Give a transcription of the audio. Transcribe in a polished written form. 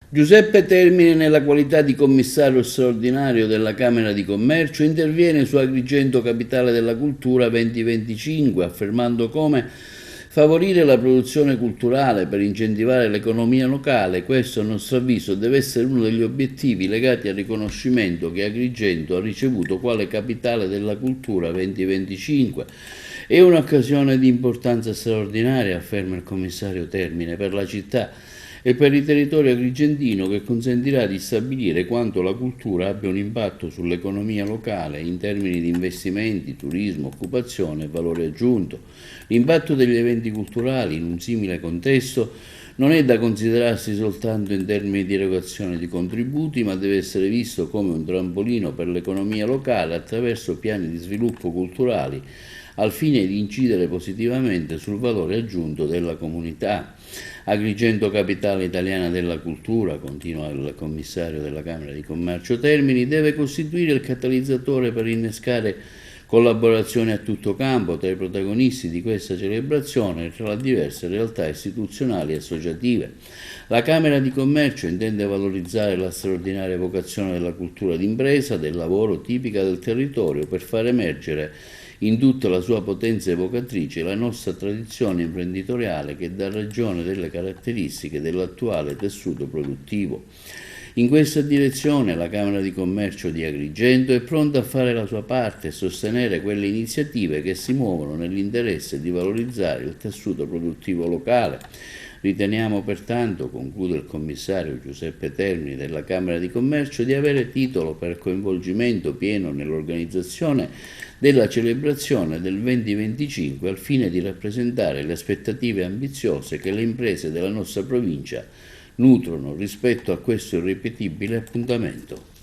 Giuseppe Termine, nella qualità di commissario straordinario della Camera di Commercio, interviene su Agrigento Capitale della Cultura 2025, affermando come favorire la produzione culturale per incentivare l'economia locale. Questo, a nostro avviso, deve essere uno degli obiettivi legati al riconoscimento che Agrigento ha ricevuto quale Capitale della Cultura 2025. È un'occasione di importanza straordinaria, afferma il commissario Termine, per la città e per il territorio agrigentino, che consentirà di stabilire quanto la cultura abbia un impatto sull'economia locale in termini di investimenti, turismo, occupazione e valore aggiunto. L'impatto degli eventi culturali in un simile contesto non è da considerarsi soltanto in termini di erogazione di contributi, ma deve essere visto come un trampolino per l'economia locale attraverso piani di sviluppo culturali, al fine di incidere positivamente sul valore aggiunto della comunità. Agrigento Capitale Italiana della Cultura, continua il commissario della Camera di Commercio Termini, deve costituire il catalizzatore per innescare collaborazione a tutto campo tra i protagonisti di questa celebrazione e tra le diverse realtà istituzionali e associative. La Camera di Commercio intende valorizzare la straordinaria vocazione della cultura d'impresa, del lavoro tipica del territorio, per far emergere in tutta la sua potenza evocatrice la nostra tradizione imprenditoriale, che dà ragione delle caratteristiche dell'attuale tessuto produttivo. In questa direzione la Camera di Commercio di Agrigento è pronta a fare la sua parte e sostenere quelle iniziative che si muovono nell'interesse di valorizzare il tessuto produttivo locale. Riteniamo pertanto, conclude il commissario Giuseppe Termini della Camera di Commercio, di avere titolo per coinvolgimento pieno nell'organizzazione della celebrazione del 2025, al fine di rappresentare le aspettative ambiziose che le imprese della nostra provincia nutrono rispetto a questo irripetibile appuntamento.